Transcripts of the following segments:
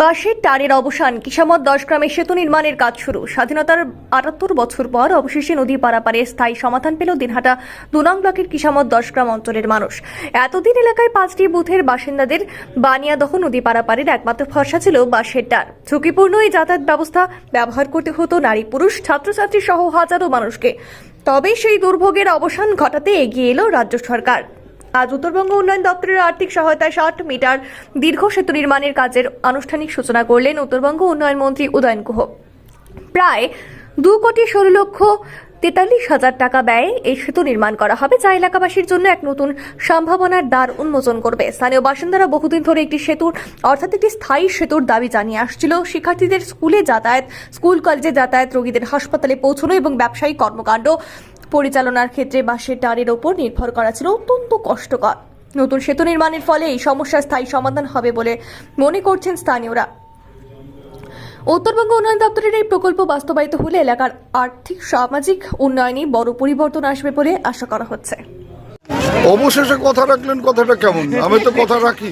বাঁশের টারের অবসান কিসামত 10 গ্রামে সেতু নির্মাণের কাজ শুরু। স্বাধীনতার 78 বছর পর অবশেষে নদী পারাপারে স্থায়ী সমাধান পেল দিনহাটা 2 নং ব্লকের কিসামত 10 গ্রাম অঞ্চলের মানুষ। এতদিন এলাকায় 5টি বুথের বাসিন্দাদের বানিয়াদহ নদী পারাপারের একমাত্র ভরসা ছিল বাঁশের টার। ঝুঁকিপূর্ণ এই যাতায়াত ব্যবস্থা ব্যবহার করতে হতো নারী পুরুষ ছাত্রছাত্রী সহ হাজারো মানুষকে। তবে সেই দুর্ভোগের অবসান ঘটাতে এগিয়ে এলো রাজ্য সরকার। আজ উত্তরবঙ্গ উন্নয়ন দপ্তরের আর্থিক সহায়তায় 60 মিটার দীর্ঘ সেতু নির্মাণের কাজের আনুষ্ঠানিক সূচনা করলেন উত্তরবঙ্গ উন্নয়ন মন্ত্রী উদয়ন গুহ। প্রায় 2,16,43,000 টাকা ব্যয়ে এই সেতু নির্মাণ করা হবে, যা এলাকাবাসীর জন্য এক নতুন সম্ভাবনার দ্বার উন্মোচন করবে। স্থানীয় বাসিন্দারা বহুদিন ধরে একটি সেতুর অর্থাৎ একটি স্থায়ী সেতুর দাবি জানিয়ে আসছিল। শিক্ষার্থীদের স্কুলে যাতায়াত, স্কুল কলেজে যাতায়াত, রোগীদের হাসপাতালে পৌঁছানো এবং ব্যবসায়িক কর্মকাণ্ড পরিচালনার ক্ষেত্রে বাঁশের টারের ওপর নির্ভর করা ছিল অত্যন্ত কষ্টকর। নতুন সেতু নির্মাণের ফলে এই সমস্যার স্থায়ী সমাধান হবে বলে মনে করছেন স্থানীয়রা। উত্তরবঙ্গ উন্নয়ন দপ্তরের এই প্রকল্প বাস্তবায়িত হলে এলাকার আর্থিক সামাজিক উন্নয়নে বড় পরিবর্তন আসবে বলে আশা করা হচ্ছে। অবশেষে কথা রাখলেন, কথাটা কেমন? আমি তো কথা রাখি,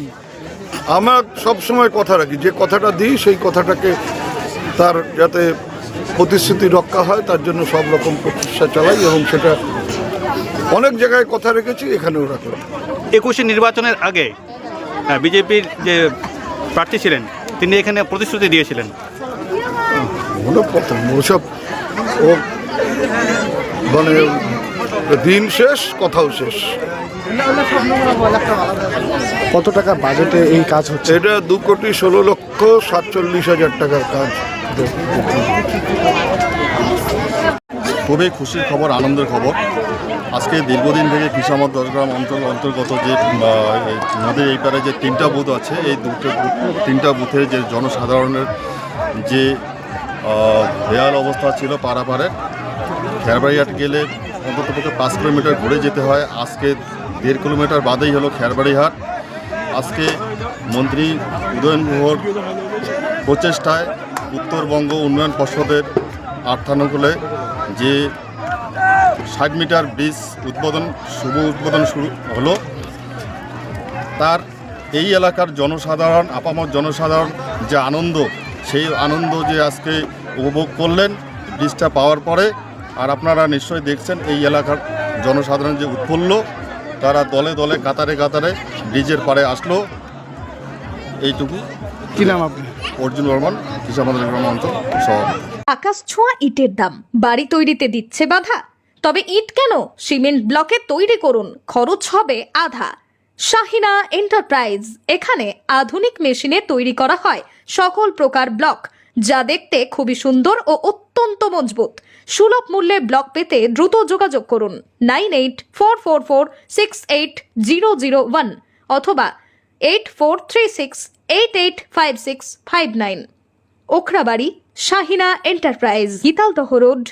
আমার সব সময় কথা রাখি। যে কথাটা দিই সেই কথাটাকে তার যাতে প্রতিশ্রুতি রক্ষা হয় তার জন্য সব রকম প্রচেষ্টা চালাই এবং সেটা অনেক জায়গায় কথা রেখেছি, এখানেও রাখলাম। 21 নির্বাচনের আগে বিজেপির যে প্রার্থী ছিলেন তিনি এখানে প্রতিশ্রুতি দিয়েছিলেন। ওসব ও মানে দিন শেষ, কথাও শেষ। কত টাকা বাজেটে এই কাজ হচ্ছে? এটা 2,16,47,000 টাকার কাজ। খুবই খুশির খবর, আনন্দের খবর। আজকে দীর্ঘদিন থেকে কিসামত 10 গ্রাম অন্তর্গত যে নদীর এই পারে যে 3টা বুথ আছে, এই 3টা বুথের যে জনসাধারণের যে বেহাল অবস্থা ছিল পারাপারের, খেরবাড়িহাট গেলে অন্ততপক্ষে 5 কিলোমিটার ঘুরে যেতে হয়। আজকে 1.5 কিলোমিটার বাদেই হলো খেরবাড়িহাট। আজকে মন্ত্রী উদয়ন গুহর প্রচেষ্টায় উত্তরবঙ্গ উন্নয়ন পর্ষদের অর্থানুকূলে যে 60 মিটার ব্রিজ শুভ উদ্বোধন শুরু হলো, তার এই এলাকার জনসাধারণ, আপামর জনসাধারণ যে আনন্দ, সেই আনন্দ যে আজকে উপভোগ করলেন ব্রিজটা পাওয়ার পরে। আর আপনারা নিশ্চয়ই দেখছেন এই এলাকার জনসাধারণ যে উৎফুল্ল, তারা দলে দলে কাতারে কাতারে ব্রিজের পাড়ে আসলো। এইটুকু। কি নাম আপনি? অর্জুন বর্মন, কিসামত গ্রাম অঞ্চল সভাপতি। আকাশ ছোঁয়া ইটের দাম বাড়ি তৈরিতে দিচ্ছে বাধা? তবে ইট কেন, সিমেন্ট ব্লকে তৈরি করুন, খরচ হবে আধা। শাহিনা এন্টারপ্রাইজ, এখানে আধুনিক মেশিনে তৈরি করা হয় সকল প্রকার ব্লক, যা দেখতে খুবই সুন্দর ও অত্যন্ত মজবুত। সুলভ মূল্যে ব্লক পেতে দ্রুত যোগাযোগ করুন 9844468001 অথবা 8436885659। Okhrabari, Shahina enterprise, Gitaldaha road,